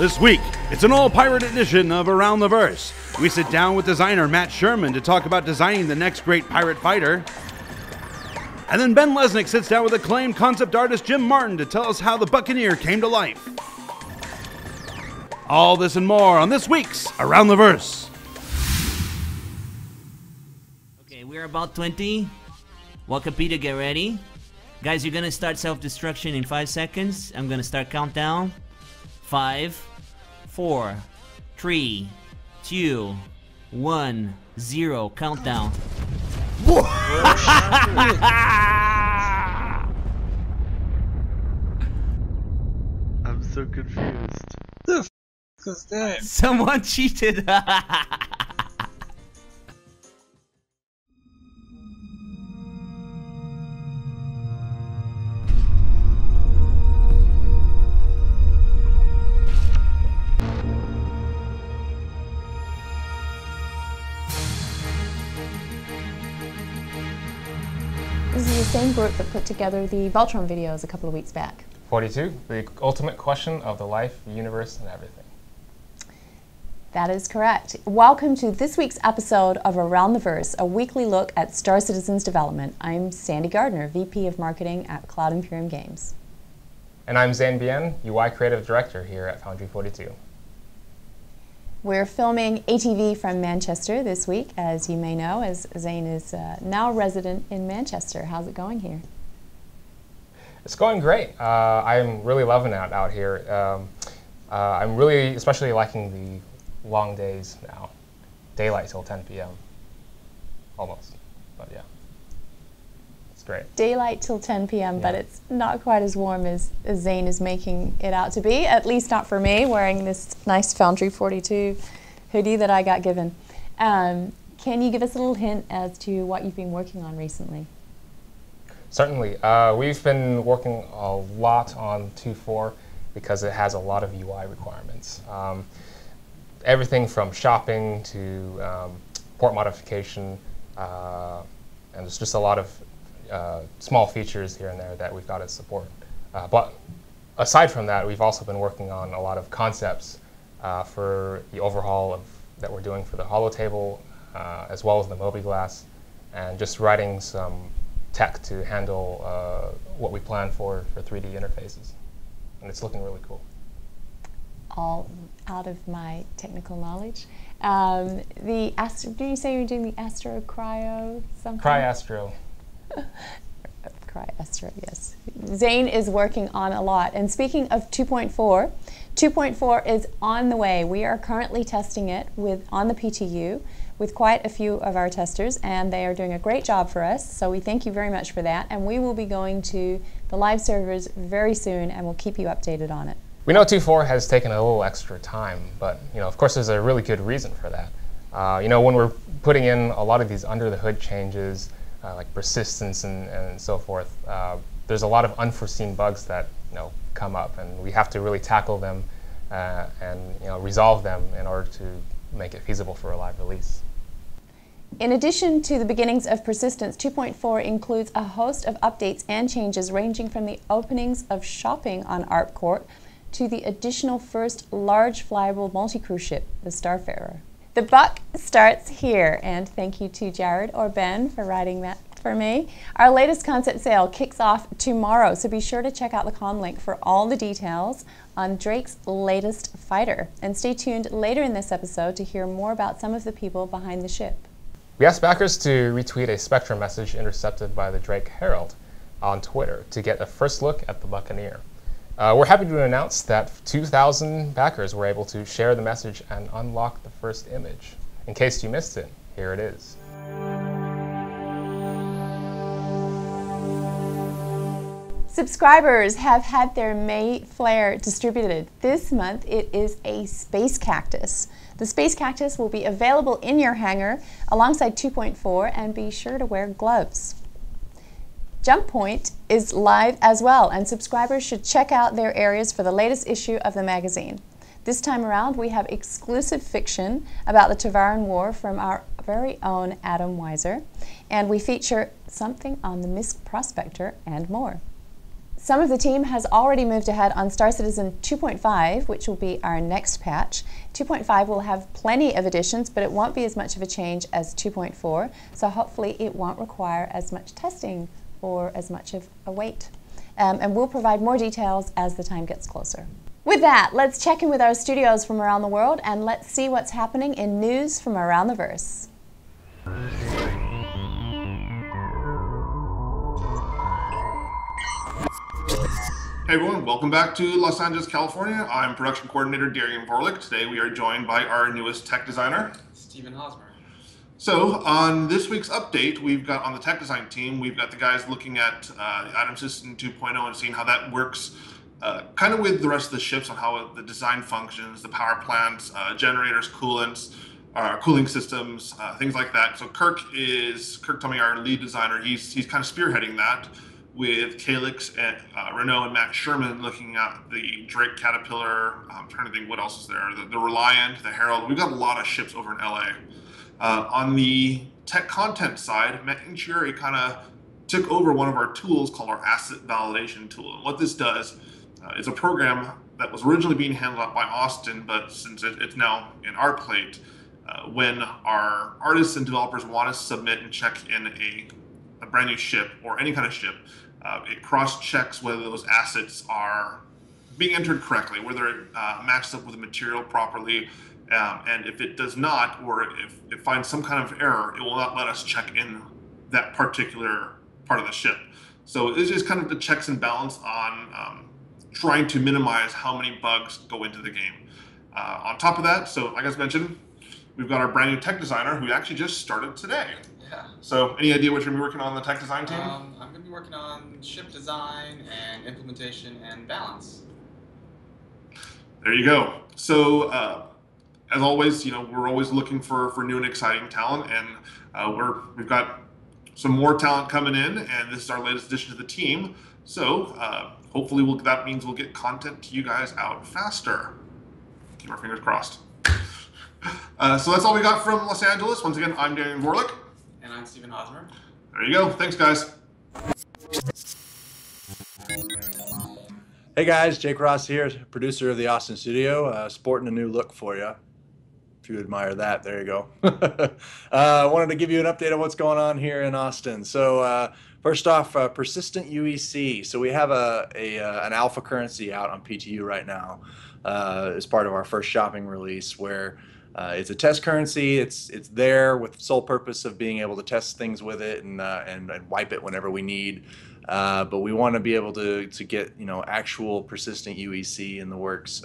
This week, it's an all-pirate edition of Around the Verse. We sit down with designer Matt Sherman to talk about designing the next great pirate fighter. And then Ben Lesnick sits down with acclaimed concept artist Jim Martin to tell us how the Buccaneer came to life. All this and more on this week's Around the Verse. Okay, we're about 20. Wikipedia, get ready. Guys, you're gonna start self-destruction in 5 seconds. I'm gonna start countdown. 5, 4, 3, 2, 1, 0. Countdown. I'm so confused. The f was that? Someone cheated. This is the same group that put together the Voltron videos a couple of weeks back. 42, the ultimate question of the life, the universe, and everything. That is correct. Welcome to this week's episode of Around the Verse, a weekly look at Star Citizen's development. I'm Sandy Gardner, VP of Marketing at Cloud Imperium Games. And I'm Zane Bien, UI Creative Director here at Foundry 42. We're filming ATV from Manchester this week, as you may know, as Zane is now resident in Manchester. How's it going here? It's going great. I'm really loving it out here. I'm really especially liking the long days now. Daylight till 10 p.m. Almost, but yeah. It's great. Daylight till 10 p.m., Yeah. but it's not quite as warm as Zane is making it out to be, at least not for me, wearing this nice Foundry 42 hoodie that I got given. Can you give us a little hint as to what you've been working on recently? Certainly. We've been working a lot on 2.4 because it has a lot of UI requirements. Everything from shopping to port modification, and there's just a lot of small features here and there that we've got to support. But aside from that, we've also been working on a lot of concepts for the overhaul that we're doing for the holotable, as well as the mobiGlass, and just writing some tech to handle what we plan for 3D interfaces. And it's looking really cool. All out of my technical knowledge. Do you say you're doing the Astro Cryo something? Cryastro. Cryastro, yes. Zane is working on a lot. And speaking of 2.4, 2.4 is on the way. We are currently testing it on the PTU with quite a few of our testers, and they are doing a great job for us. So we thank you very much for that. And we will be going to the live servers very soon, and we'll keep you updated on it. We know 2.4 has taken a little extra time, but of course there's a really good reason for that. When we're putting in a lot of these under the hood changes, like persistence and so forth, there's a lot of unforeseen bugs that come up, and we have to really tackle them and resolve them in order to make it feasible for a live release. In addition to the beginnings of Persistence, 2.4 includes a host of updates and changes ranging from the openings of shopping on ArpCourt to the additional first large flyable multi-cruise ship, the Starfarer. The buck starts here, and thank you to Jared or Ben for writing that for me. Our latest concept sale kicks off tomorrow, so be sure to check out the com link for all the details on Drake's latest fighter. And stay tuned later in this episode to hear more about some of the people behind the ship. We asked backers to retweet a Spectrum message intercepted by the Drake Herald on Twitter to get a first look at the Buccaneer. We're happy to announce that 2,000 backers were able to share the message and unlock the first image. In case you missed it, here it is. Subscribers have had their May Flare distributed. This month it is a space cactus. The space cactus will be available in your hangar alongside 2.4, and be sure to wear gloves. Jump Point is live as well, and subscribers should check out their areas for the latest issue of the magazine. This time around, we have exclusive fiction about the Tavaran War from our very own Adam Weiser, and we feature something on the Misk Prospector and more. Some of the team has already moved ahead on Star Citizen 2.5, which will be our next patch. 2.5 will have plenty of additions, but it won't be as much of a change as 2.4, so hopefully it won't require as much testing or as much of a wait. And we'll provide more details as the time gets closer. With that, let's check in with our studios from around the world and let's see what's happening in news from around the verse. Hey everyone, welcome back to Los Angeles, California. I'm production coordinator Darian Vorlick. Today we are joined by our newest tech designer, Stephen Hosmer. So on this week's update, we've got on the tech design team, we've got the guys looking at the Item System 2.0 and seeing how that works kind of with the rest of the ships on how the design functions, the power plants, generators, coolants, cooling systems, things like that. So Kirk Tommy, our lead designer, he's kind of spearheading that, with Calix and Renault and Matt Sherman looking at the Drake Caterpillar. I'm trying to think what else is there. The Reliant, the Herald. We've got a lot of ships over in LA. On the tech content side, Matt Inchiuri kind of took over one of our tools called our asset validation tool. And what this does is a program that was originally being handled by Austin, but since it's now in our plate, when our artists and developers want to submit and check in a brand new ship or any kind of ship, it cross-checks whether those assets are being entered correctly, whether it matches up with the material properly, and if it does not, or if it finds some kind of error, it will not let us check in that particular part of the ship. So it's just kind of the checks and balance on trying to minimize how many bugs go into the game. On top of that, so like I mentioned, we've got our brand new tech designer who actually just started today. Yeah. So any idea what you're going to be working on the tech design team? I'm going to be working on ship design and implementation and balance. There you go. So as always, we're always looking for new and exciting talent, and we've got some more talent coming in, and this is our latest addition to the team. So hopefully that means we'll get content to you guys out faster. Keep our fingers crossed. So that's all we got from Los Angeles. Once again, I'm Darian Vorlick. And I'm Stephen Hosmer. There you go. Thanks, guys. Hey guys, Jake Ross here, producer of the Austin studio, sporting a new look for you. If you admire that, there you go. I wanted to give you an update on what's going on here in Austin. So first off, persistent UEC. So we have an alpha currency out on PTU right now as part of our first shopping release, where it's a test currency. It's there with the sole purpose of being able to test things with it and wipe it whenever we need. But we want to be able to get actual persistent UEC in the works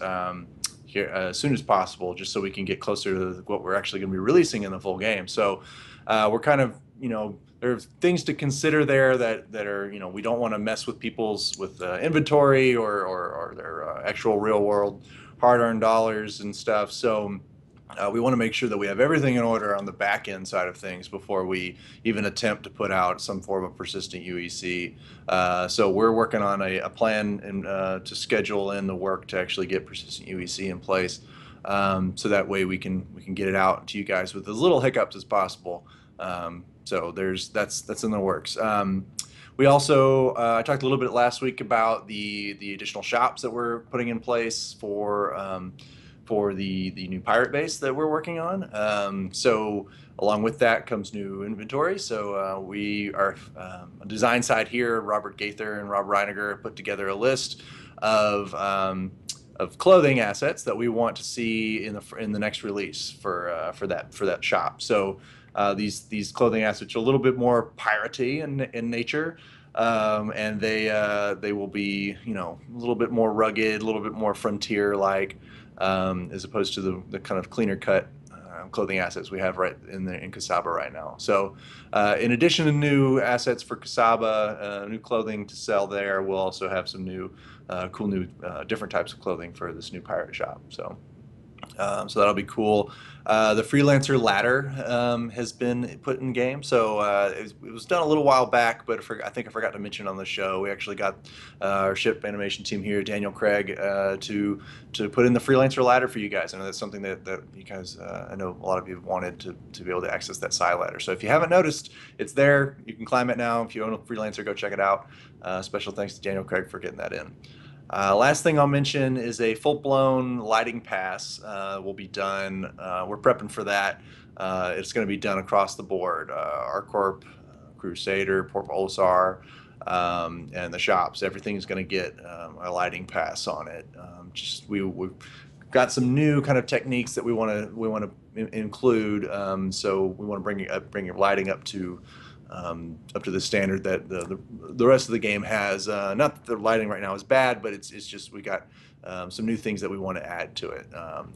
here as soon as possible, just so we can get closer to what we're actually going to be releasing in the full game. So we're kind of there are things to consider there that are we don't want to mess with people's inventory or their actual real world hard-earned dollars and stuff. So we want to make sure that we have everything in order on the back end side of things before we even attempt to put out some form of persistent UEC. So we're working on a plan to schedule in the work to actually get persistent UEC in place, so that way we can get it out to you guys with as little hiccups as possible. So that's in the works. We also I talked a little bit last week about the additional shops that we're putting in place for the new pirate base that we're working on. So along with that comes new inventory. So we are on design side here, Robert Gaither and Rob Reiniger put together a list of clothing assets that we want to see in the next release for that shop. So these clothing assets are a little bit more piratey in nature. And they will be a little bit more rugged, a little bit more frontier like, as opposed to the kind of cleaner cut clothing assets we have right in Casaba right now. So in addition to new assets for Casaba, new clothing to sell there, we'll also have some new cool new different types of clothing for this new pirate shop. So So that'll be cool. The Freelancer ladder has been put in game. So it was done a little while back, but I think I forgot to mention on the show. We actually got our ship animation team here, Daniel Craig, to put in the Freelancer ladder for you guys. I know that's something that you guys, I know a lot of you have wanted to be able to access that side ladder. So if you haven't noticed, it's there. You can climb it now. If you own a Freelancer, go check it out. Special thanks to Daniel Craig for getting that in. Last thing I'll mention is a full-blown lighting pass will be done. We're prepping for that. It's going to be done across the board. ArcCorp, Crusader, Port Olisar, and the shops. Everything's going to get a lighting pass on it. We've got some new kind of techniques that we want to include. So we want to bring your lighting up to the standard that the rest of the game has. Not that the lighting right now is bad, but it's just we got some new things that we want to add to it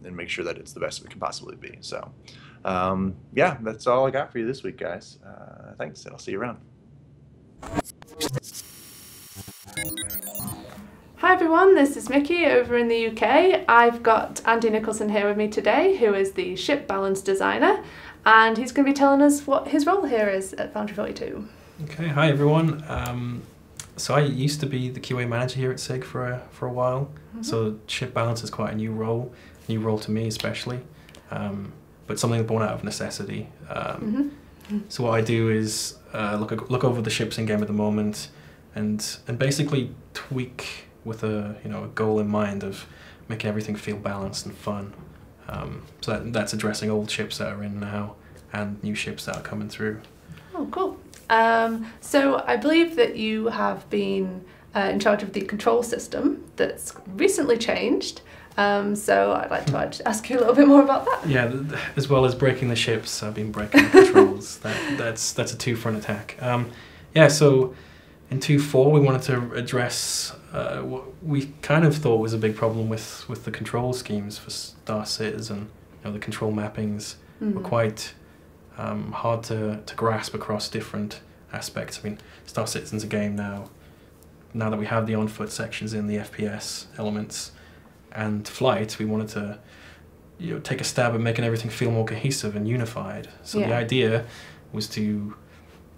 and make sure that it's the best it can possibly be. So yeah, that's all I got for you this week, guys. Thanks, and I'll see you around. Hi everyone, this is Mickey over in the UK. I've got Andy Nicholson here with me today, who is the ship balance designer, and he's going to be telling us what his role here is at Foundry 42. Okay, hi everyone. So I used to be the QA manager here at SIG for a while, so ship balance is quite a new role to me especially, but something born out of necessity. So what I do is look over the ships in game at the moment, and basically tweak with a goal in mind of making everything feel balanced and fun. So that's addressing old ships that are in now and new ships that are coming through. Oh, cool. So I believe that you have been in charge of the control system that's recently changed. So I'd like to ask you a little bit more about that. Yeah, as well as breaking the ships, I've been breaking the controls. That's a two-front attack. Yeah, so in 2.4 we wanted to address what we kind of thought was a big problem with the control schemes for Star Citizen. The control mappings were quite hard to grasp across different aspects. I mean, Star Citizen's a game now that we have the on-foot sections in the FPS elements and flight, we wanted to take a stab at making everything feel more cohesive and unified. So the idea was to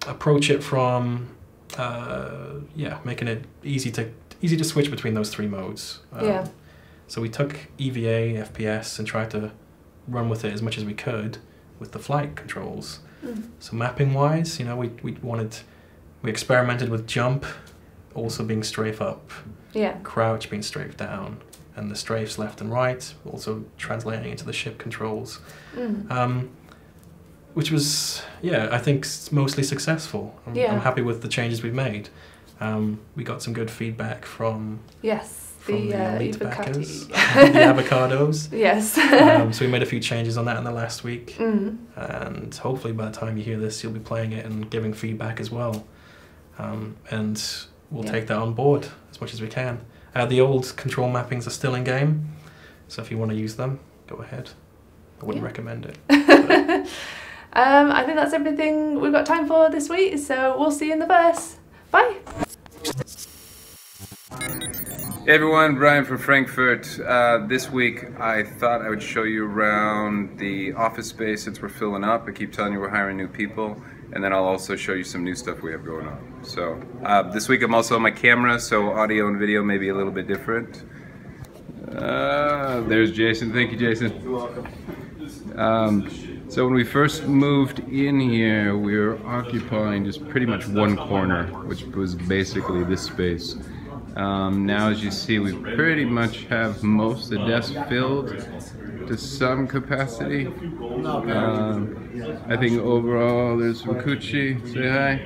approach it from making it easy to switch between those three modes. So we took EVA, FPS, and tried to run with it as much as we could with the flight controls. So mapping wise, we experimented with jump also being strafe up, crouch being strafe down, and the strafes left and right also translating into the ship controls. Which was, I think mostly successful. I'm happy with the changes we've made. We got some good feedback from the elite backers, the avocados. So we made a few changes on that in the last week, and hopefully by the time you hear this, you'll be playing it and giving feedback as well. And we'll take that on board as much as we can. The old control mappings are still in game, so if you want to use them, go ahead. I wouldn't recommend it. I think that's everything we've got time for this week, so we'll see you in the verse. Bye! Hey everyone, Brian from Frankfurt. This week I thought I would show you around the office space since we're filling up. I keep telling you we're hiring new people, and then I'll also show you some new stuff we have going on. So this week I'm also on my camera, so audio and video may be a little bit different. There's Jason. Thank you, Jason. You're welcome. So when we first moved in here, we were occupying just pretty much one corner, which was basically this space. Now, as you see, we pretty much have most of the desk filled to some capacity. I think overall, there's Rukuchi, say hi.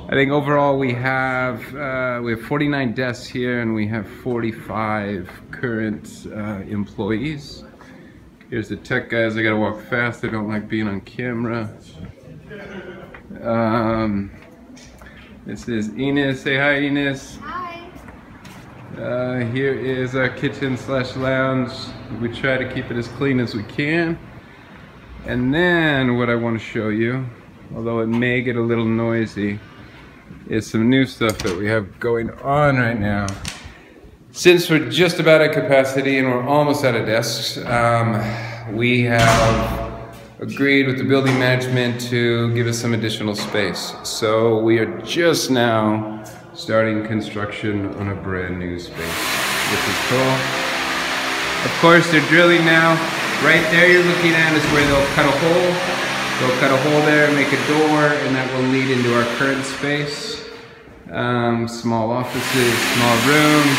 I think overall we have 49 desks here, and we have 45 current employees. Here's the tech guys. I gotta walk fast. I don't like being on camera. This is Ines. Say hi, Ines. Hi. Here is our kitchen/lounge. We try to keep it as clean as we can. And then what I want to show you, although it may get a little noisy, is some new stuff that we have going on right now. Since we're just about at capacity and we're almost out of desks, we have agreed with the building management to give us some additional space. So we are just now starting construction on a brand new space, which is cool. Of course, they're drilling now. Right there you're looking at is where they'll cut a hole. They'll cut a hole there, make a door, and that will lead into our current space. Small offices, small rooms.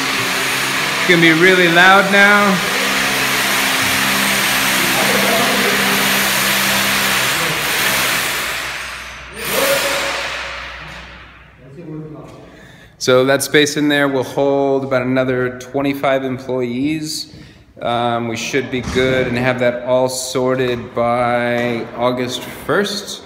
It's gonna be really loud now. So that space in there will hold about another 25 employees. We should be good and have that all sorted by August 1st.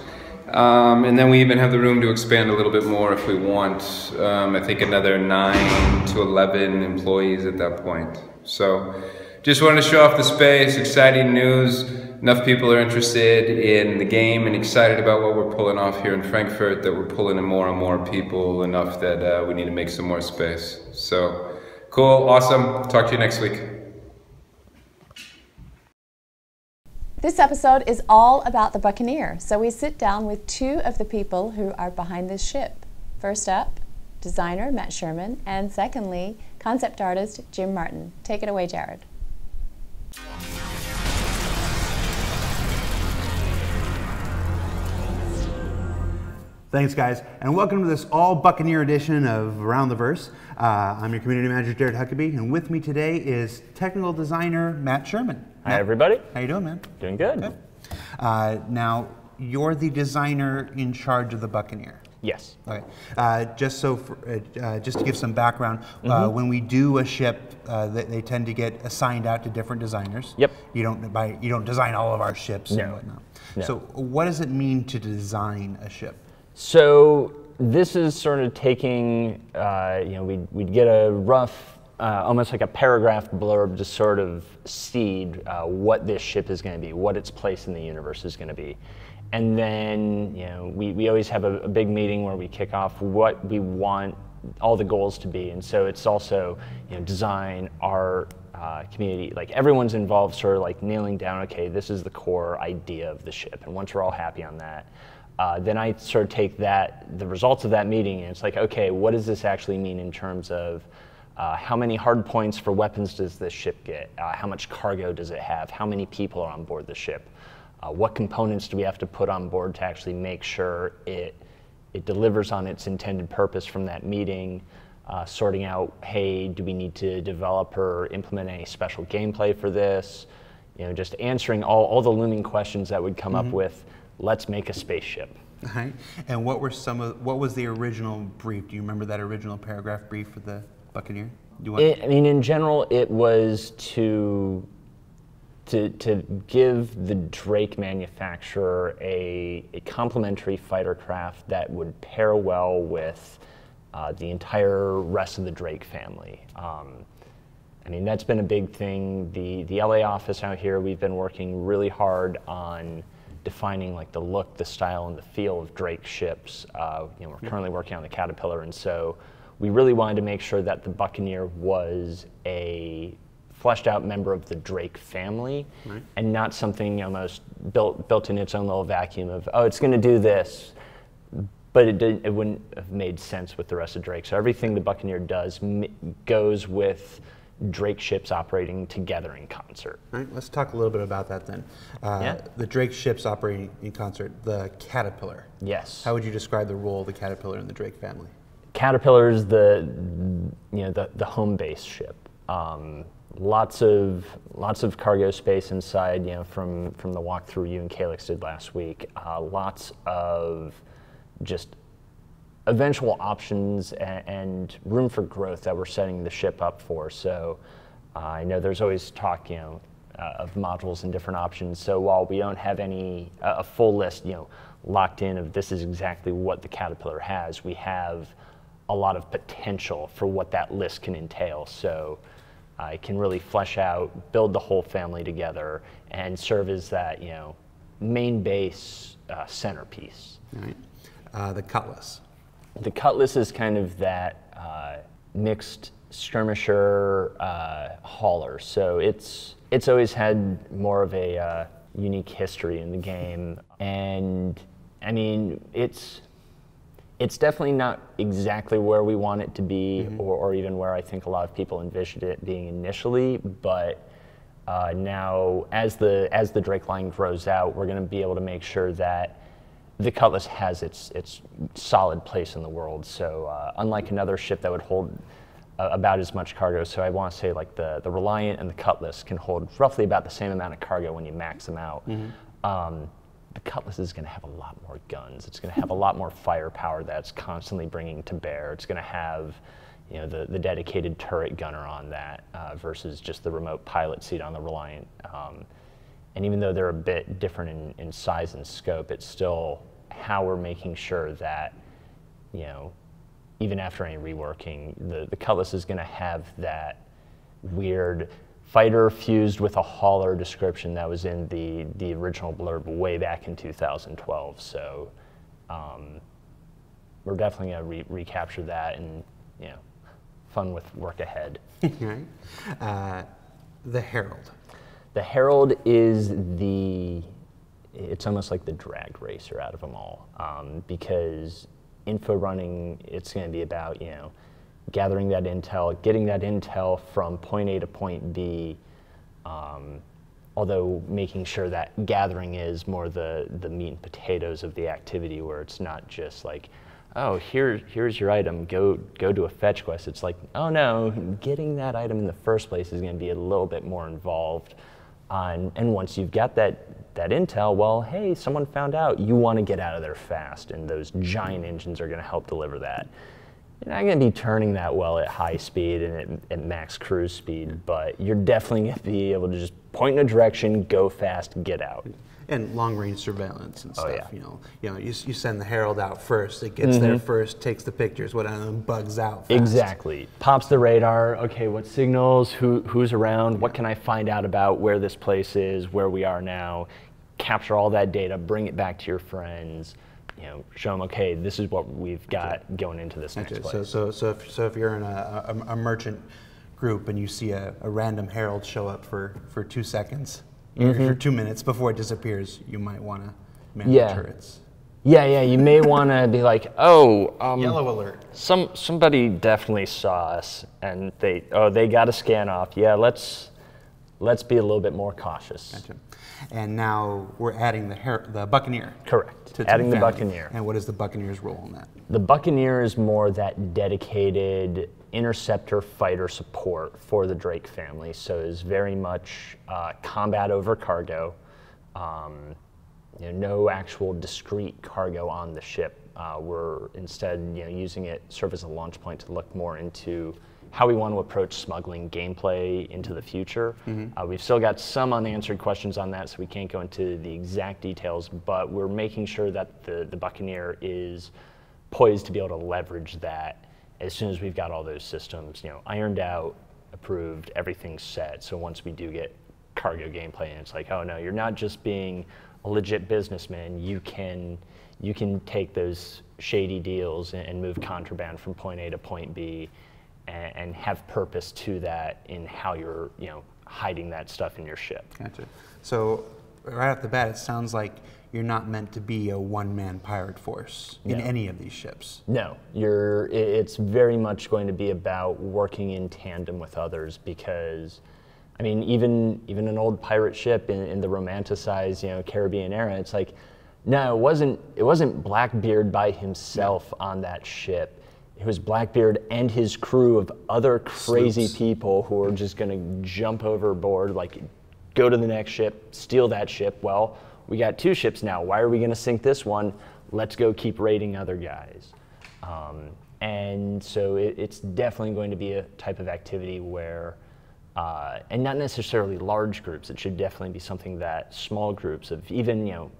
And then we even have the room to expand a little bit more if we want. I think another 9 to 11 employees at that point. So just wanted to show off the space, exciting news. Enough people are interested in the game and excited about what we're pulling off here in Frankfurt that we're pulling in more and more people enough that we need to make some more space. So cool, awesome. Talk to you next week. This episode is all about the Buccaneer, so we sit down with two of the people who are behind this ship. First up, designer Matt Sherman, and secondly, concept artist Jim Martin. Take it away, Jared. Thanks, guys, and welcome to this all Buccaneer edition of Around the Verse. I'm your community manager, Jared Huckabee, and with me today is technical designer Matt Sherman. Hi, everybody. How you doing, man? Doing good. Now, you're the designer in charge of the Buccaneer. Yes. Okay. Just to give some background, when we do a ship, they tend to get assigned out to different designers. Yep. You don't design all of our ships and whatnot. No. So, what does it mean to design a ship? So this is sort of taking, we'd get a rough, almost like a paragraph blurb to sort of seed what this ship is going to be, what its place in the universe is going to be. And then, we always have a big meeting where we kick off what we want all the goals to be. And so it's also, design, art, community, like everyone's involved sort of like nailing down, okay, this is the core idea of the ship. And once we're all happy on that, then I sort of take the results of that meeting, and it's like, okay, what does this actually mean in terms of how many hard points for weapons does this ship get? How much cargo does it have? How many people are on board the ship? What components do we have to put on board to actually make sure it delivers on its intended purpose from that meeting? Sorting out, hey, do we need to develop or implement any special gameplay for this? Just answering all the looming questions that would come up with, let's make a spaceship. Right. And what was the original brief? Do you remember that original paragraph brief for the Buccaneer? In general, it was to give the Drake manufacturer a complementary fighter craft that would pair well with the entire rest of the Drake family. That's been a big thing. The LA office out here, we've been working really hard on defining like the look, the style, and the feel of Drake ships. We're currently working on the Caterpillar, and so we really wanted to make sure that the Buccaneer was a fleshed out member of the Drake family, and not something almost built in its own little vacuum of, oh, it's going to do this, but it wouldn't have made sense with the rest of Drake. So everything the Buccaneer does goes with Drake ships operating together in concert. All right, let's talk a little bit about that then. The Drake ships operating in concert, the Caterpillar. Yes. How would you describe the role of the Caterpillar in the Drake family? Caterpillar is the home base ship. Lots of cargo space inside. From the walkthrough you and Calix did last week. Lots of just eventual options and room for growth that we're setting the ship up for. So I know there's always talk, of modules and different options. So while we don't have a full list, locked in of this is exactly what the Caterpillar has, we have a lot of potential for what that list can entail. So it can really flesh out, build the whole family together, and serve as that main base centerpiece. All right. The Cutlass. The Cutlass is kind of that mixed skirmisher hauler. So it's always had more of a unique history in the game, and I mean it's definitely not exactly where we want it to be, or even where I think a lot of people envisioned it being initially. But now, as the Drake line grows out, we're going to be able to make sure that the Cutlass has its solid place in the world. So unlike another ship that would hold about as much cargo, so I want to say like the Reliant and the Cutlass can hold roughly about the same amount of cargo when you max them out. The Cutlass is going to have a lot more guns. It's going to have a lot more firepower that's constantly bringing to bear. It's going to have, you know, the dedicated turret gunner on that versus just the remote pilot seat on the Reliant. And even though they're a bit different in size and scope, it's still how we're making sure that, you know, even after any reworking, the Cutlass is going to have that weird fighter fused with a hauler description that was in the original blurb way back in 2012. So we're definitely going to recapture that, and, you know, fun with work ahead. Right. The Herald. The Herald is it's almost like the drag racer out of them all, because info running, it's going to be about, you know, gathering that intel, getting that intel from point A to point B, although making sure that gathering is more the meat and potatoes of the activity, where it's not just like, oh, here's your item, go do a fetch quest. It's like, oh no, getting that item in the first place is going to be a little bit more involved. And once you've got that intel, well, hey, someone found out, you want to get out of there fast, and those giant engines are going to help deliver that. You're not going to be turning that well at high speed and at max cruise speed, but you're definitely going to be able to just point in a direction, go fast, get out. And long-range surveillance and stuff. Oh, yeah. You know, you send the Herald out first. It gets there first, takes the pictures, whatever, and bugs out fast. Exactly. Pops the radar. Okay, what signals? Who's around? What can I find out about where this place is, where we are now? Capture all that data, bring it back to your friends. You know, show them, okay, this is what we've got going into this next place. So if you're in a merchant group and you see a random Herald show up for 2 seconds, or 2 minutes before it disappears, you might want to man the turrets. Yeah, you may want to be like, oh, yellow alert. Somebody definitely saw us, and they got a scan off. Yeah, let's be a little bit more cautious. Gotcha. And now we're adding the Buccaneer. Correct. Adding the Buccaneer. And what is the Buccaneer's role in that? The Buccaneer is more that dedicated interceptor fighter support for the Drake family. So it's very much combat over cargo. You know, no actual discrete cargo on the ship. We're instead, you know, using it serve as a launch point to look more into how we want to approach smuggling gameplay into the future. We've still got some unanswered questions on that, so we can't go into the exact details, but we're making sure that the Buccaneer is poised to be able to leverage that as soon as we've got all those systems, you know, ironed out, approved, everything's set. So once we do get cargo gameplay, and it's like, oh no, you're not just being a legit businessman, you can take those shady deals and move contraband from point A to point B, and have purpose to that in how you're, you know, hiding that stuff in your ship. Gotcha. So right off the bat, it sounds like you're not meant to be a one-man pirate force in any of these ships. No, it's very much going to be about working in tandem with others, because, I mean, even an old pirate ship in the romanticized, you know, Caribbean era, it's like, no, it wasn't Blackbeard by himself on that ship. It was Blackbeard and his crew of other crazy people who are just going to jump overboard, like go to the next ship, steal that ship. Well, we got 2 ships now. Why are we going to sink this one? Let's go keep raiding other guys. And so it's definitely going to be a type of activity where, and not necessarily large groups, it should definitely be something that small groups of even, you know,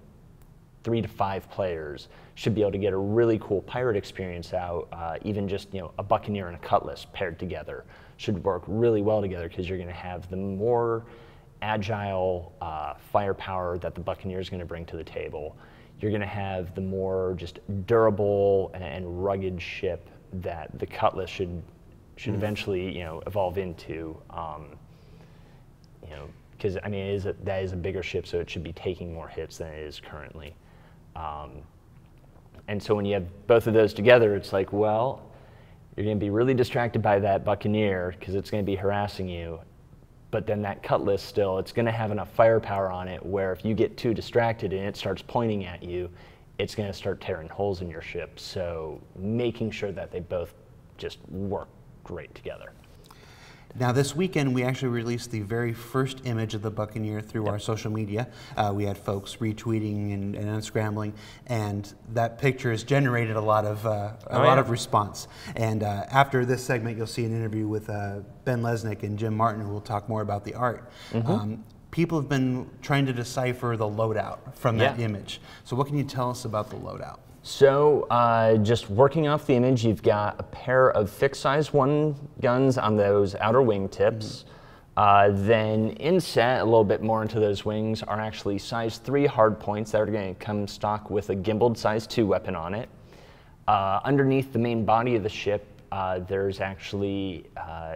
3 to 5 players should be able to get a really cool pirate experience out. Even just, you know, a Buccaneer and a Cutlass paired together should work really well together, because you're going to have the more agile firepower that the Buccaneer is going to bring to the table. You're going to have the more just durable and rugged ship that the Cutlass should should eventually, evolve into. Because I mean, that is a bigger ship, so it should be taking more hits than it is currently. And so when you have both of those together, it's like, well, you're going to be really distracted by that Buccaneer because it's going to be harassing you. But then that Cutlass still, it's going to have enough firepower on it where if you get too distracted and it starts pointing at you, it's going to start tearing holes in your ship. So making sure that they both just work great together. Now this weekend we actually released the very first image of the Buccaneer through our social media. We had folks retweeting and unscrambling, and that picture has generated a lot of response. And after this segment, you'll see an interview with Ben Lesnick and Jim Martin, who will talk more about the art. People have been trying to decipher the loadout from that image. So what can you tell us about the loadout? So just working off the image, you've got a pair of fixed size 1 guns on those outer wing tips. Then inset, a little bit more into those wings, are actually size 3 hard points that are going to come stock with a gimbaled size 2 weapon on it. Underneath the main body of the ship, there's actually,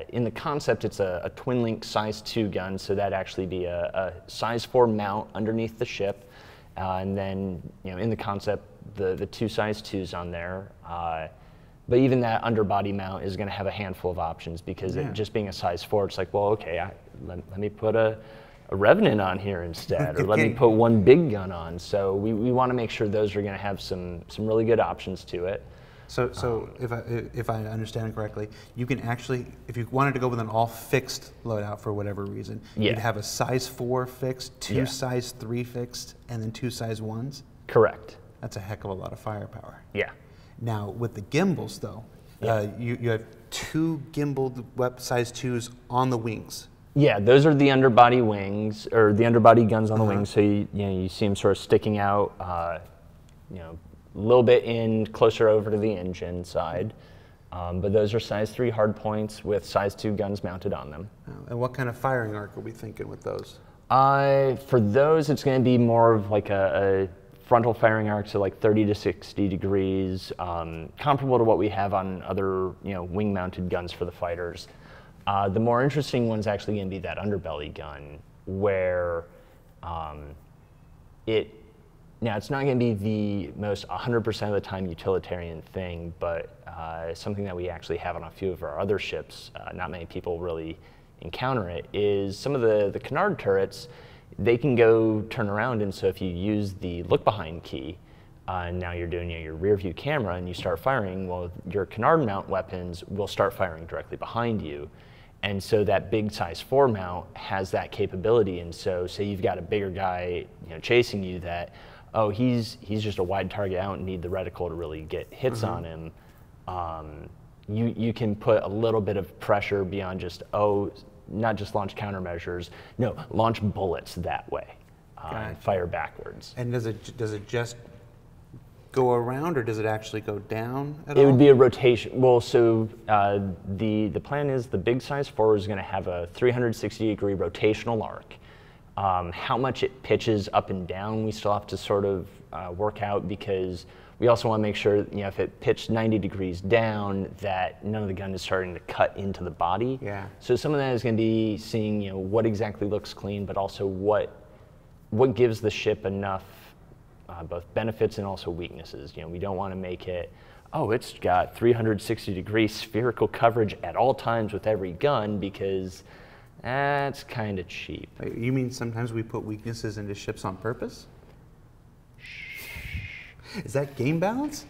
in the concept, it's a twin link size 2 gun, so that'd actually be a size 4 mount underneath the ship. And then, in the concept, the 2 size 2s on there. But even that underbody mount is going to have a handful of options because it just being a size 4, it's like, well, okay, let me put a Revenant on here instead, or let me put one big gun on. So we want to make sure those are going to have some really good options to it. So if I understand correctly, you can actually, if you wanted to go with an all fixed loadout for whatever reason, you'd have a size 4 fixed, 2 size 3 fixed, and then 2 size 1s? Correct. That's a heck of a lot of firepower. Yeah. Now with the gimbals though, you have 2 gimbaled size 2s on the wings. Yeah, those are the underbody wings, or the underbody guns on the wings. So you see them sort of sticking out, a little bit in closer over to the engine side. But those are size 3 hard points with size 2 guns mounted on them. And what kind of firing arc are we thinking with those? For those, it's going to be more of like a frontal firing arc, so like 30 to 60 degrees, comparable to what we have on other wing-mounted guns for the fighters. The more interesting one's actually going to be that underbelly gun, where it's not going to be the most 100% of the time utilitarian thing, but something that we actually have on a few of our other ships, not many people really encounter it, is some of the canard turrets. They can go turn around, and so if you use the look behind key, now you're doing your rear view camera and you start firing, well, your canard mount weapons will start firing directly behind you. And so that big size 4 mount has that capability, and so say you've got a bigger guy chasing you that, oh, he's just a wide target, I don't need the reticle to really get hits on him. You can put a little bit of pressure beyond just, not just launch countermeasures, no, launch bullets that way, and fire backwards. And does it just go around, or does it actually go down at all? It would be a rotation. Well, so the plan is the big size 4 is going to have a 360-degree rotational arc. How much it pitches up and down, we still have to sort of work out, because we also want to make sure, if it pitched 90 degrees down, that none of the gun is starting to cut into the body. Yeah. So some of that is going to be seeing, what exactly looks clean, but also what gives the ship enough both benefits and also weaknesses. We don't want to make it, it's got 360-degree spherical coverage at all times with every gun, because that's kind of cheap. You mean sometimes we put weaknesses into ships on purpose? Is that game balance?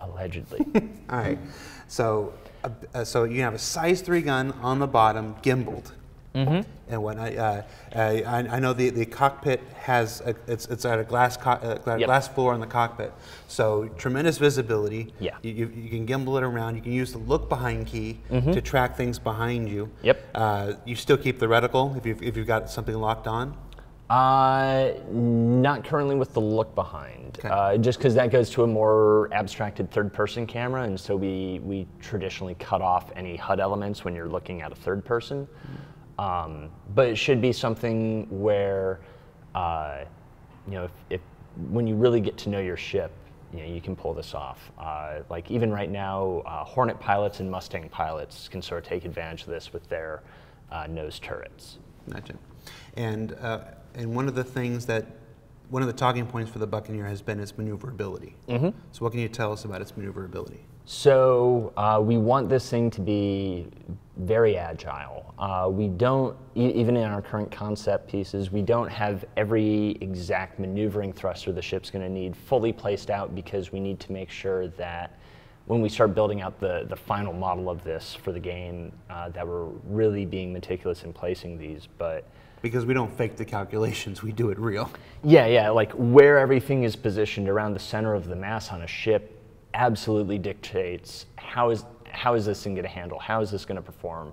Allegedly. All right. So you have a size 3 gun on the bottom, gimbaled. And when I know the cockpit has it's at a glass glass floor in the cockpit, so tremendous visibility. Yeah. You can gimbal it around. You can use the look behind key to track things behind you. Yep. You still keep the reticle if you've got something locked on. Not currently with the look behind, just because that goes to a more abstracted third-person camera, and so we traditionally cut off any HUD elements when you're looking at a third person. But it should be something where, if when you really get to know your ship, you can pull this off. Like even right now, Hornet pilots and Mustang pilots can sort of take advantage of this with their nose turrets. Gotcha. And one of the things that, one of the talking points for the Buccaneer has been its maneuverability. Mm-hmm. So what can you tell us about its maneuverability? So we want this thing to be very agile. We don't, even in our current concept pieces, we don't have every exact maneuvering thruster the ship's going to need fully placed out, because we need to make sure that when we start building out the final model of this for the game, that we're really being meticulous in placing these. But because we don't fake the calculations, we do it real. Yeah, like where everything is positioned around the center of the mass on a ship absolutely dictates how is this thing going to handle, how is this going to perform,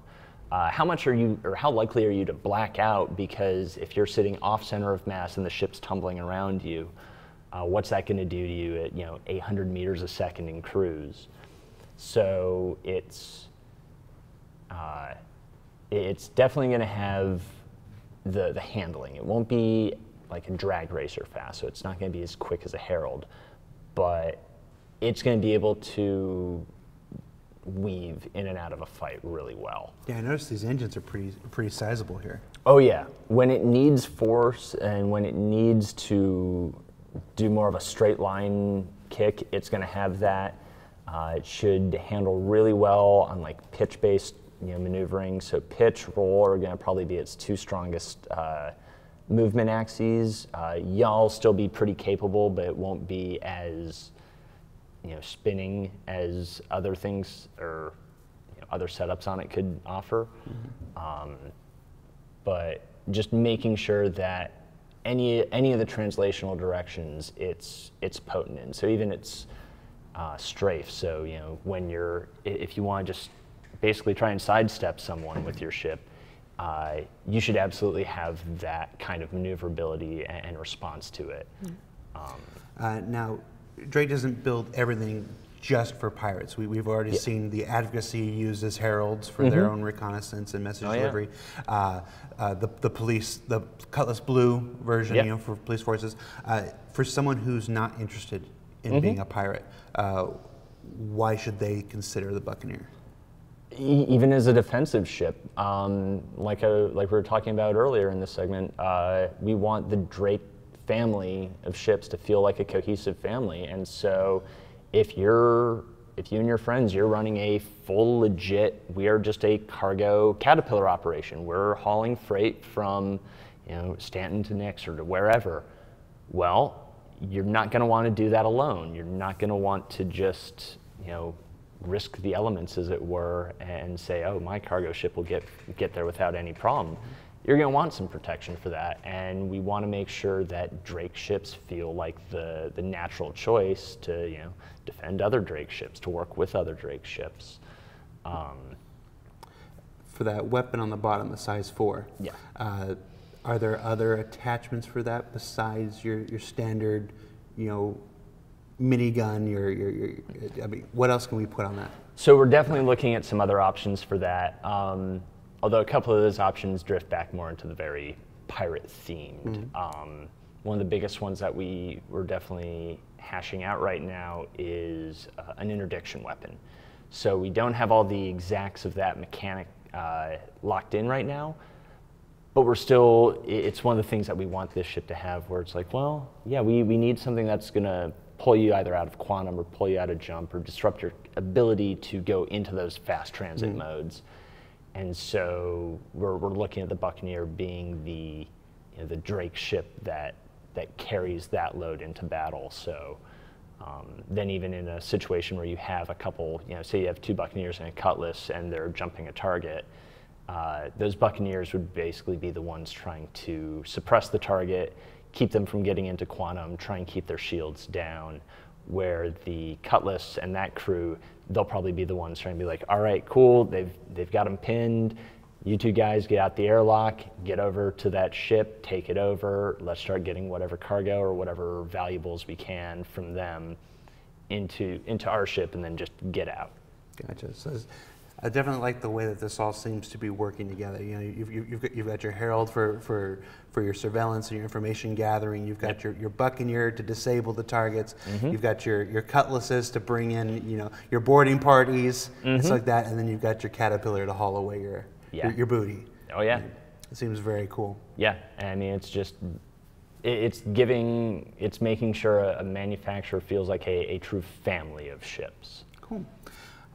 how much are you, or how likely are you to black out, because if you're sitting off center of mass and the ship's tumbling around you, what's that going to do to you at 800 meters a second in cruise? So it's definitely going to have the handling. It won't be like a drag racer fast, so it's not going to be as quick as a Herald, but it's going to be able to weave in and out of a fight really well. Yeah, I noticed these engines are pretty sizable here. Oh yeah, when it needs force and when it needs to do more of a straight line kick, it's going to have that. It should handle really well on like pitch-based maneuvering. So pitch, roll are going to probably be its two strongest movement axes. Ya'll still be pretty capable, but it won't be as spinning as other things or other setups on it could offer. Mm-hmm. But just making sure that any of the translational directions it's potent in. So even its strafe. So when if you want to just basically try and sidestep someone with your ship, you should absolutely have that kind of maneuverability and response to it. Mm-hmm. Now, Drake doesn't build everything just for pirates. We've already seen the Advocacy used as heralds for their own reconnaissance and message delivery. The police, the Cutlass Blue version, for police forces. For someone who's not interested in being a pirate, why should they consider the Buccaneer? Even as a defensive ship, like we were talking about earlier in this segment, we want the Drake family of ships to feel like a cohesive family. And so if you and your friends, you're running a full legit, we are just a cargo Caterpillar operation. We're hauling freight from Stanton to Nix or to wherever. Well, you're not going to want to do that alone. You're not going to want to just risk the elements, as it were, and say, oh, my cargo ship will get there without any problem. You're going to want some protection for that, and we want to make sure that Drake ships feel like the natural choice to defend other Drake ships, to work with other Drake ships. For that weapon on the bottom, the size 4, are there other attachments for that besides your standard, minigun? I mean, what else can we put on that? So we're definitely looking at some other options for that. Although a couple of those options drift back more into the very pirate themed. Mm-hmm. One of the biggest ones that we're definitely hashing out right now is an interdiction weapon. So we don't have all the exacts of that mechanic locked in right now, but it's one of the things that we want this ship to have, where it's like, well, yeah, we need something that's going to pull you either out of quantum or pull you out of jump or disrupt your ability to go into those fast transit modes. And so we're looking at the Buccaneer being the Drake ship that carries that load into battle. So then even in a situation where you have a couple, say you have 2 Buccaneers and a Cutlass and they're jumping a target, those Buccaneers would basically be the ones trying to suppress the target, keep them from getting into quantum, try and keep their shields down, where the Cutlass and that crew, they'll probably be the ones trying to be like, all right, cool, they've got them pinned, you 2 guys get out the airlock, get over to that ship, take it over, let's start getting whatever cargo or whatever valuables we can from them into our ship, and then just get out. Gotcha. So I definitely like the way that this all seems to be working together. You know, you've got your Herald for your surveillance and your information gathering. You've got your Buccaneer to disable the targets. You've got your cutlasses to bring in, you know, your boarding parties and stuff like that. And then you've got your Caterpillar to haul away your booty. Oh yeah. It seems very cool. Yeah, I mean, it's just, it's making sure a manufacturer feels like a true family of ships. Cool.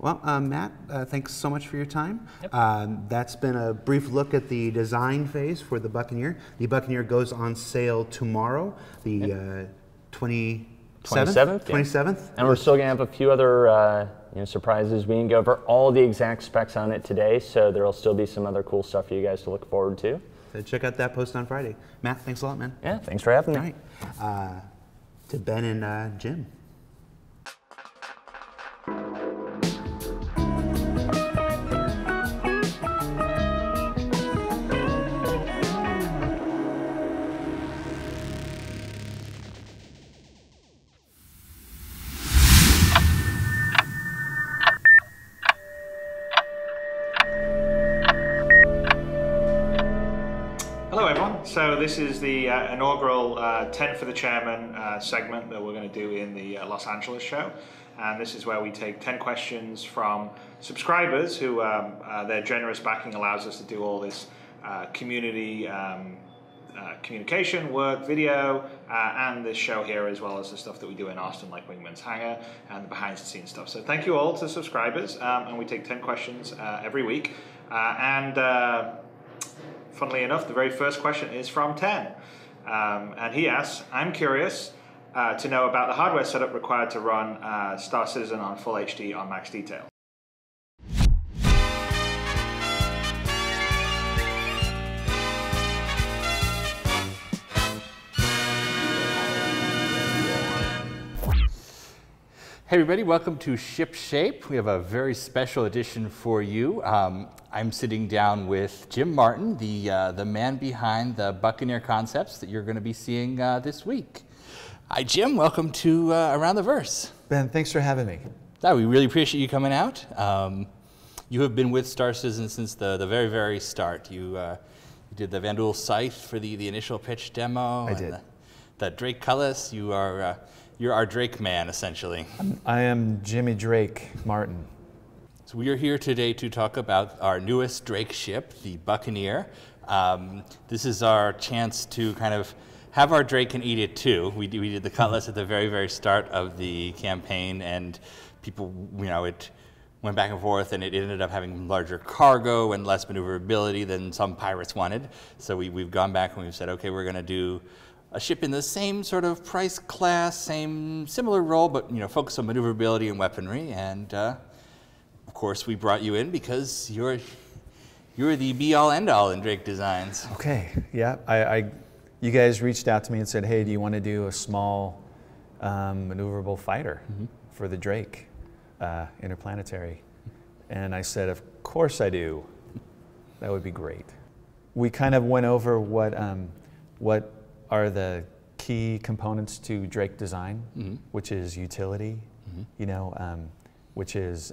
Well, Matt, thanks so much for your time. That's been a brief look at the design phase for the Buccaneer. The Buccaneer goes on sale tomorrow, the 27th. 27th. And we're still going to have a few other surprises. We didn't go over all the exact specs on it today, so there will still be some other cool stuff for you guys to look forward to. So check out that post on Friday. Matt, thanks a lot, man. Yeah, thanks for having me. All right. To Ben and Jim. So this is the inaugural 10 for the Chairman segment that we're going to do in the Los Angeles show. And this is where we take 10 questions from subscribers who their generous backing allows us to do all this community communication, work, video, and this show here, as well as the stuff that we do in Austin, like Wingman's Hangar and the behind the scenes stuff. So thank you all to subscribers, and we take 10 questions every week. Funnily enough, the very first question is from 10. And he asks, I'm curious to know about the hardware setup required to run Star Citizen on full HD on max detail. Hey everybody, welcome to Ship Shape. We have a very special edition for you. I'm sitting down with Jim Martin, the man behind the Buccaneer concepts that you're going to be seeing this week. Hi Jim, welcome to Around the Verse. Ben, thanks for having me. We really appreciate you coming out. You have been with Star Citizen since the very, very start. You did the Vandal Scythe for the initial pitch demo. I did. The Drake Cullis, you're our Drake man, essentially. I am Jimmy Drake Martin. So we are here today to talk about our newest Drake ship, the Buccaneer. This is our chance to kind of have our Drake and eat it too. We did the Cutlass at the very, very start of the campaign, and people, it went back and forth, and it ended up having larger cargo and less maneuverability than some pirates wanted. So we've gone back and we've said, okay, we're going to do a ship in the same sort of price class, similar role, but focus on maneuverability and weaponry. And of course, we brought you in because you're the be-all, end-all in Drake Designs. Okay, yeah. You guys reached out to me and said, hey, do you want to do a small maneuverable fighter for the Drake interplanetary? And I said, of course I do. That would be great. We kind of went over what are the key components to Drake design, which is utility, which is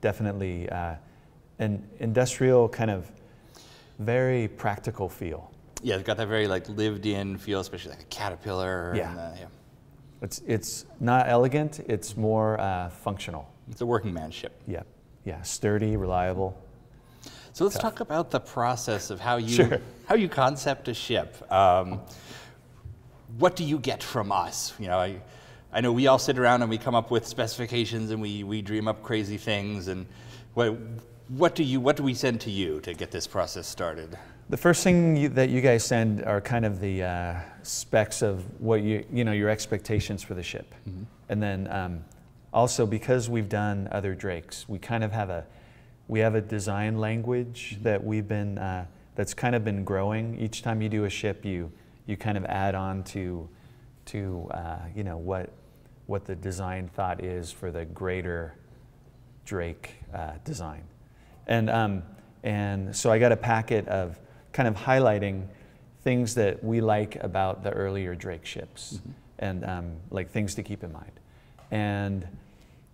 definitely an industrial kind of very practical feel. Yeah, it's got that very lived-in feel, especially like a Caterpillar. Yeah. It's not elegant, it's more functional. It's a working man ship. Yeah, sturdy, reliable. So let's talk about the process of how you concept a ship. What do you get from us? I know we all sit around and we come up with specifications and we dream up crazy things. And what do we send to you to get this process started? The first thing that you guys send are kind of the specs of what your expectations for the ship, and then also because we've done other Drakes, we kind of have a design language that we've been that's kind of been growing. Each time you do a ship, you kind of add on to what the design thought is for the greater Drake design, and so I got a packet of kind of highlighting things that we like about the earlier Drake ships, and like things to keep in mind. And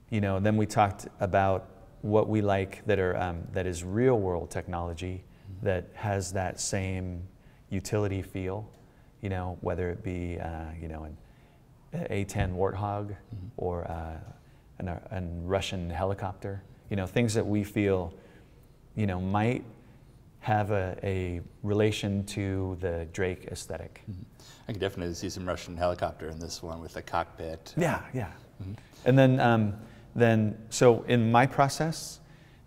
then we talked about what we like that is real world technology that has that same utility feel, you know, whether it be you know, an A-10 Warthog or a Russian helicopter, you know, things that we feel, you know, might have a relation to the Drake aesthetic. I can definitely see some Russian helicopter in this one with a cockpit. Yeah, yeah. And then, so in my process,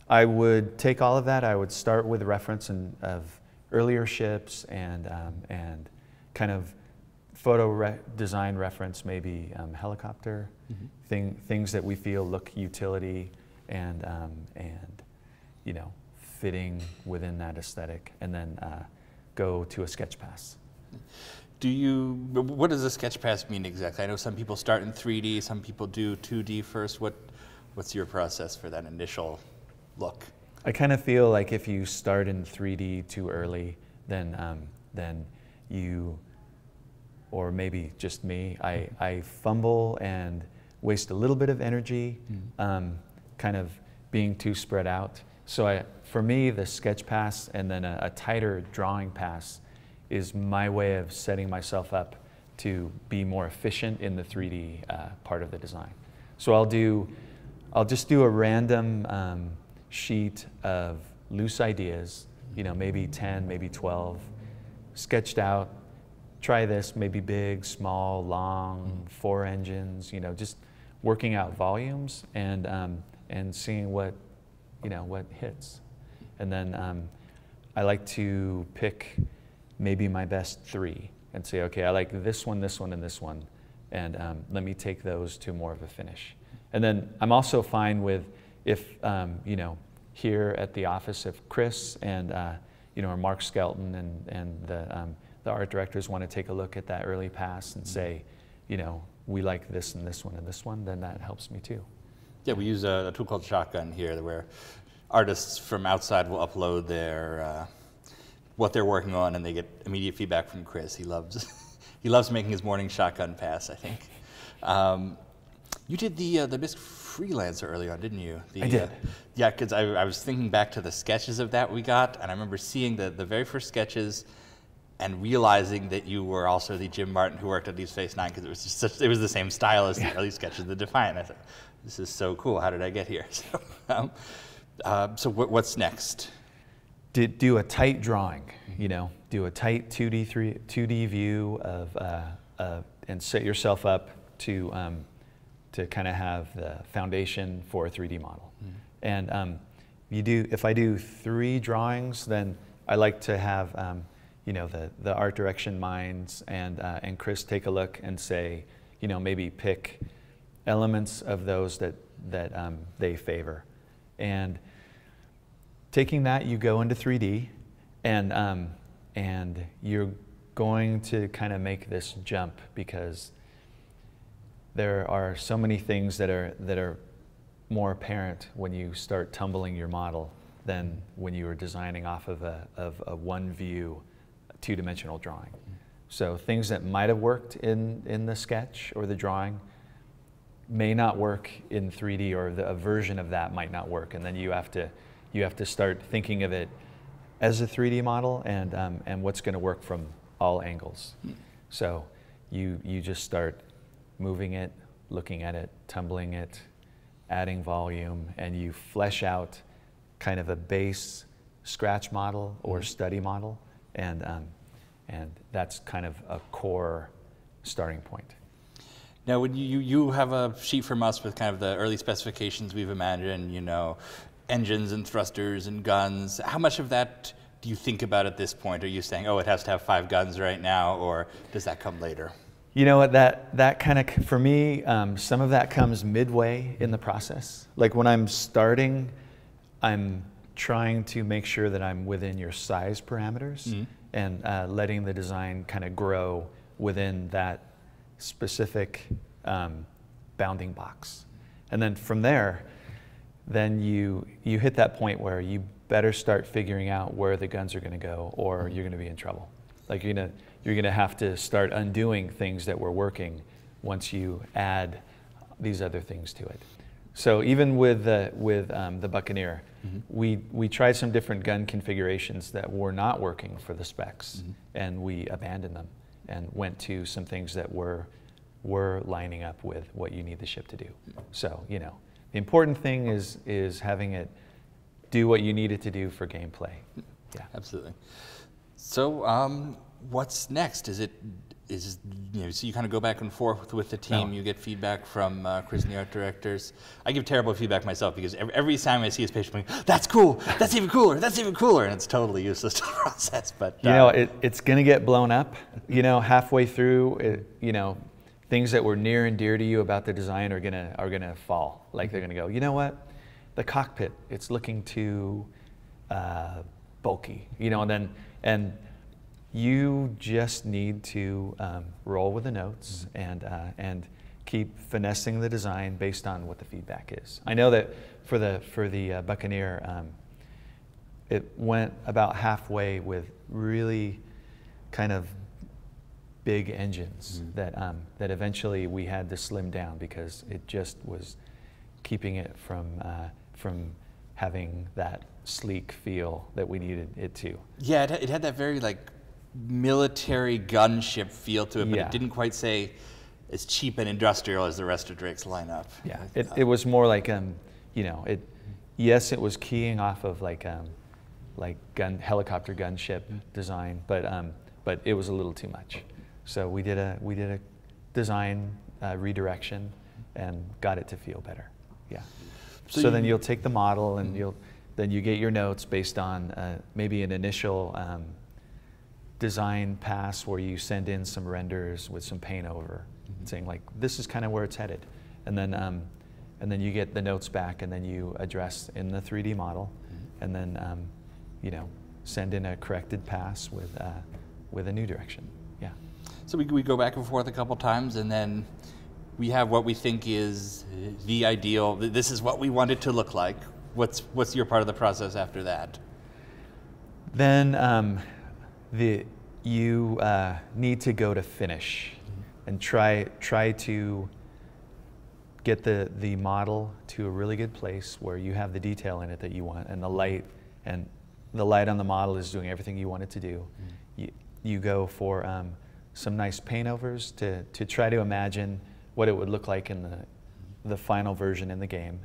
I would take all of that. I would start with a reference of earlier ships and kind of design reference, maybe helicopter, things that we feel look utility and you know, fitting within that aesthetic, and then go to a sketch pass. What does a sketch pass mean exactly? I know some people start in 3D, some people do 2D first. What's your process for that initial look? I kind of feel like if you start in 3D too early, then you, or maybe just me, I fumble and waste a little bit of energy, kind of being too spread out. So for me, the sketch pass and then a tighter drawing pass is my way of setting myself up to be more efficient in the 3D part of the design. So I'll just do a random sheet of loose ideas, you know, maybe 10, maybe 12, sketched out. Try this, maybe big, small, long, 4 engines, you know, just working out volumes and seeing what, you know, what hits. And then I like to pick maybe my best 3 and say, okay, I like this one, and this one, and let me take those to more of a finish. And then I'm also fine with if, you know, here at the office, if Chris and, you know, or Mark Skelton and the art directors want to take a look at that early pass and say, you know, we like this and this one, then that helps me too. Yeah, we use a tool called Shotgun here where artists from outside will upload their what they're working on, and they get immediate feedback from Chris. He loves making his morning shotgun pass, I think. You did the Bisque Freelancer early on, didn't you? I did. Yeah, because I was thinking back to the sketches of that we got, and I remember seeing the very first sketches and realizing that you were also the Jim Martin who worked on Deep Space Nine, because it was just it was the same style as the early sketches of the Defiant. I thought, this is so cool. How did I get here? So what's next? Do a tight drawing, you know, do a tight 2D view of, and set yourself up to kind of have the foundation for a 3D model. And if I do 3 drawings, then I like to have, you know, the art direction minds and Chris take a look and say, you know, maybe pick elements of those that they favor. And taking that, you go into 3D, and you're going to kind of make this jump, because there are so many things that are more apparent when you start tumbling your model than when you were designing off of a one view, 2-dimensional drawing. So things that might have worked in the sketch or the drawing may not work in 3D, or a version of that might not work, and then you have to start thinking of it as a 3D model and what's going to work from all angles. So you just start moving it, looking at it, tumbling it, adding volume, and you flesh out kind of a base scratch model or study model, and that's kind of a core starting point. Now, when you have a sheet from us with kind of the early specifications we've imagined, you know, engines and thrusters and guns, how much of that do you think about at this point? Are you saying, oh, it has to have 5 guns right now, or does that come later? You know what, that kind of, for me, some of that comes midway in the process. Like when I'm starting, I'm trying to make sure that I'm within your size parameters and letting the design kind of grow within that specific bounding box. And then from there, then you hit that point where you better start figuring out where the guns are going to go, or you're going to be in trouble. Like you're going to have to start undoing things that were working once you add these other things to it. So even with the Buccaneer, we tried some different gun configurations that were not working for the specs, and we abandoned them and went to some things that were lining up with what you need the ship to do. So, you know, the important thing is having it do what you need it to do for gameplay. Yeah, absolutely. So, what's next? You know, so you kind of go back and forth with the team. You get feedback from Chris and the art directors. I give terrible feedback myself because every time I see a spaceship, I'm like, that's cool, that's even cooler, that's even cooler, and it's totally useless to the process. But you know, it's going to get blown up. You know, halfway through, you know, things that were near and dear to you about the design are gonna fall. Like they're going to go, you know what, the cockpit, it's looking too bulky. You know, and you just need to roll with the notes and keep finessing the design based on what the feedback is. I know that for the Buccaneer, it went about halfway with really kind of big engines that eventually we had to slim down because it just was keeping it from having that sleek feel that we needed it to. Yeah, it had that very like military gunship feel to it, but it didn't quite say as cheap and industrial as the rest of Drake's lineup. Yeah, it was more like you know, yes, it was keying off of like helicopter gunship design, but it was a little too much. So we did a design redirection and got it to feel better. Yeah. So then you'll take the model and then you get your notes based on maybe an initial design pass where you send in some renders with some paint over, saying like, this is kind of where it's headed. And then you get the notes back and then you address in the 3D model and then, you know, send in a corrected pass with a new direction. Yeah. So we go back and forth a couple times and then we have what we think is the ideal, this is what we want it to look like. What's your part of the process after that? Then you need to go to finish and try to get the model to a really good place where you have the detail in it that you want and the light on the model is doing everything you want it to do. You go for some nice paint overs to try to imagine what it would look like in the final version in the game,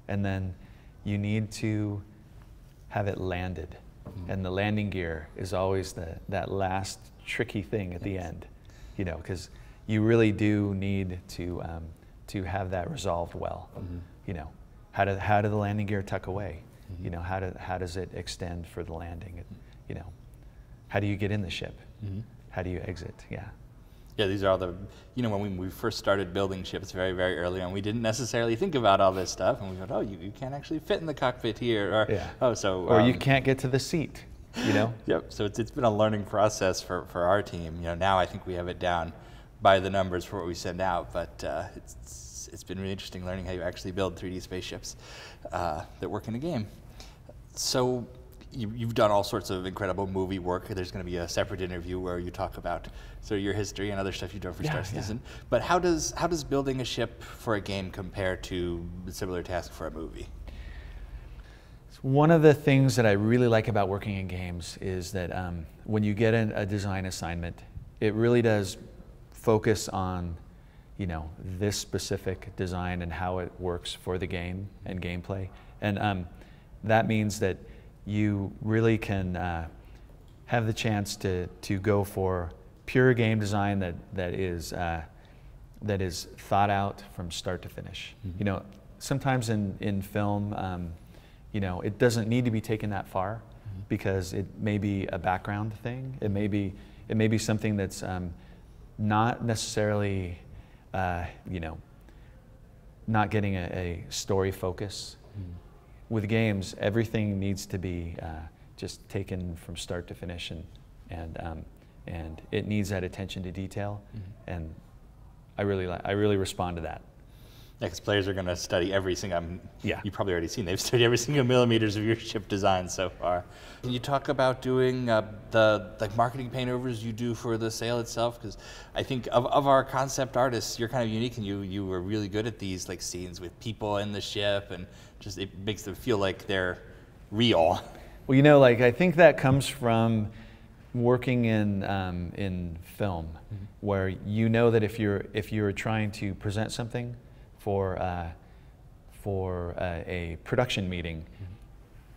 and then you need to have it landed. And the landing gear is always that last tricky thing at the end, you know, because you really do need to have that resolved well. You know, how do the landing gear tuck away? You know, how does it extend for the landing? You know, how do you get in the ship? How do you exit? Yeah. Yeah, these are all you know, when we first started building ships very, very early on, we didn't necessarily think about all this stuff, and we thought, oh, you can't actually fit in the cockpit here, or or you can't get to the seat, you know? Yep, so it's been a learning process for our team. You know, now I think we have it down by the numbers for what we send out, but it's been really interesting learning how you actually build 3D spaceships that work in a game. So you've done all sorts of incredible movie work. There's going to be a separate interview where you talk about your history and other stuff you've done for Star Citizen. But how does building a ship for a game compare to a similar task for a movie? One of the things that I really like about working in games is that when you get a design assignment, it really does focus on, you know, this specific design and how it works for the game and gameplay. And that means that you really can have the chance to go for pure game design that is thought out from start to finish. You know, sometimes in film, you know, it doesn't need to be taken that far because it may be a background thing. It may be something that's not necessarily, you know, not getting a story focus. With games, everything needs to be just taken from start to finish, and it needs that attention to detail, and I really respond to that. Because players are going to study every single. Yeah. You've probably already seen they've studied every single millimeters of your ship design so far. Can you talk about doing the marketing paintovers you do for the sail itself? Because I think of our concept artists, you're kind of unique, and you were really good at these like scenes with people in the ship, and just it makes them feel like they're real. Well, you know, like I think that comes from working in film, where you know that if you're trying to present something for a production meeting,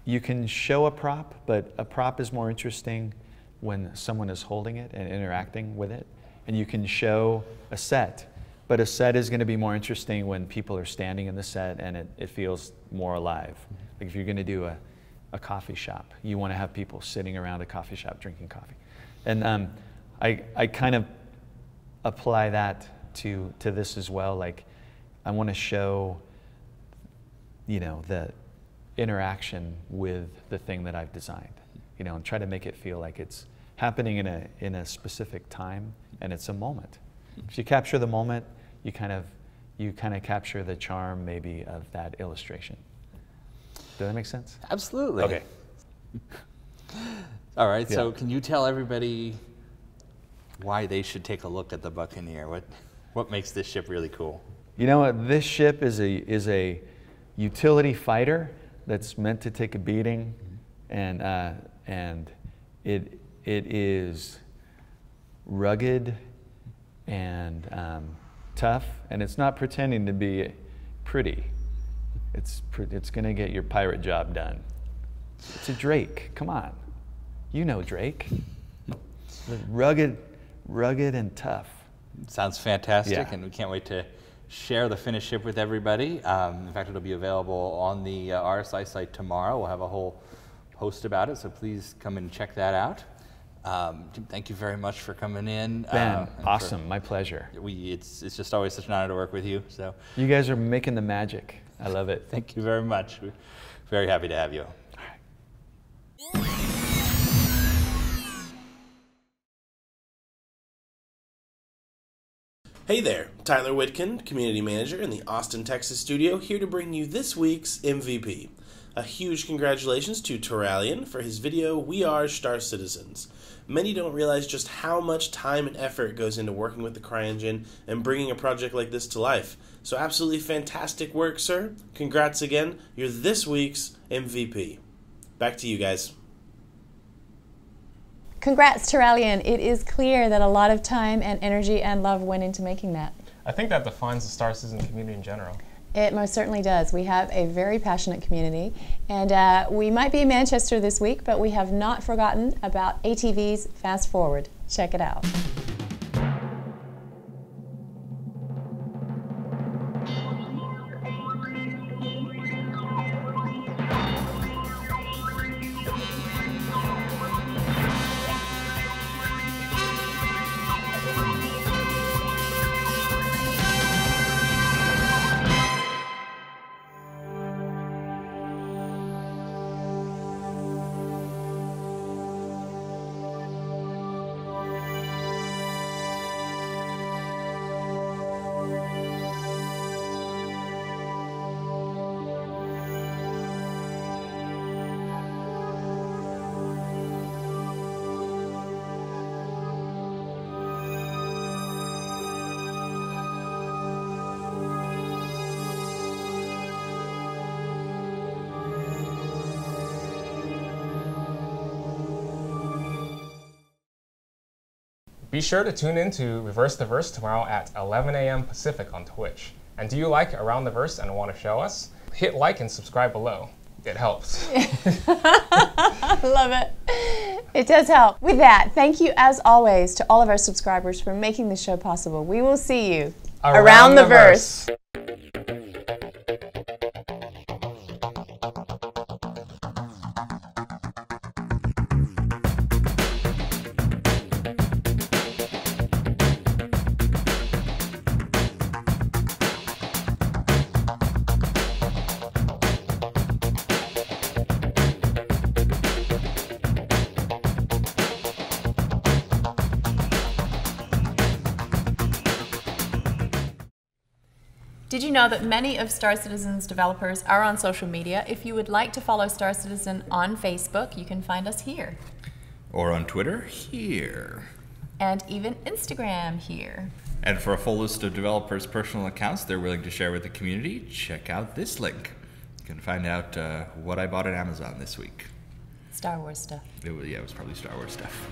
you can show a prop, but a prop is more interesting when someone is holding it and interacting with it. And you can show a set, but a set is going to be more interesting when people are standing in the set and it feels more alive. Like if you're going to do a coffee shop, you want to have people sitting around a coffee shop drinking coffee. And I kind of apply that to this as well. Like I want to show, you know, the interaction with the thing that I've designed, you know, and try to make it feel like it's happening in a specific time and it's a moment. If you capture the moment, you kind of capture the charm maybe of that illustration. Does that make sense? Absolutely. Okay. All right. Yeah. So can you tell everybody why they should take a look at the Buccaneer? What makes this ship really cool? You know what? This ship is a utility fighter that's meant to take a beating, and it is rugged and tough, and it's not pretending to be pretty. It's going to get your pirate job done. It's a Drake. Come on, you know Drake. Rugged and tough. Sounds fantastic, Yeah. and we can't wait to share the finished ship with everybody. In fact, it'll be available on the RSI site tomorrow. We'll have a whole post about it, so please come and check that out. Jim, thank you very much for coming in. Ben, awesome, my pleasure. It's just always such an honor to work with you. So you guys are making the magic. I love it. Thank you very much. We're very happy to have you. Hey there, Tyler Witkin, Community Manager in the Austin, Texas studio, here to bring you this week's MVP. A huge congratulations to Reliant for his video, We Are Star Citizens. Many don't realize just how much time and effort goes into working with the CryEngine and bringing a project like this to life. So absolutely fantastic work, sir. Congrats again. You're this week's MVP. Back to you guys. Congrats to Reliant. It is clear that a lot of time and energy and love went into making that. I think that defines the Star Citizen community in general. It most certainly does. We have a very passionate community, and we might be in Manchester this week, but we have not forgotten about ATV's Fast Forward. Check it out. Be sure to tune in to Reverse the Verse tomorrow at 11 a.m. Pacific on Twitch. And do you like Around the Verse and want to show us? Hit like and subscribe below. It helps. I love it. It does help. With that, thank you as always to all of our subscribers for making this show possible. We will see you around the verse. Did you know that many of Star Citizen's developers are on social media? If you would like to follow Star Citizen on Facebook, you can find us here. Or on Twitter, here. And even Instagram here. And for a full list of developers' personal accounts they're willing to share with the community, check out this link. You can find out what I bought at Amazon this week. Star Wars stuff. It was probably Star Wars stuff.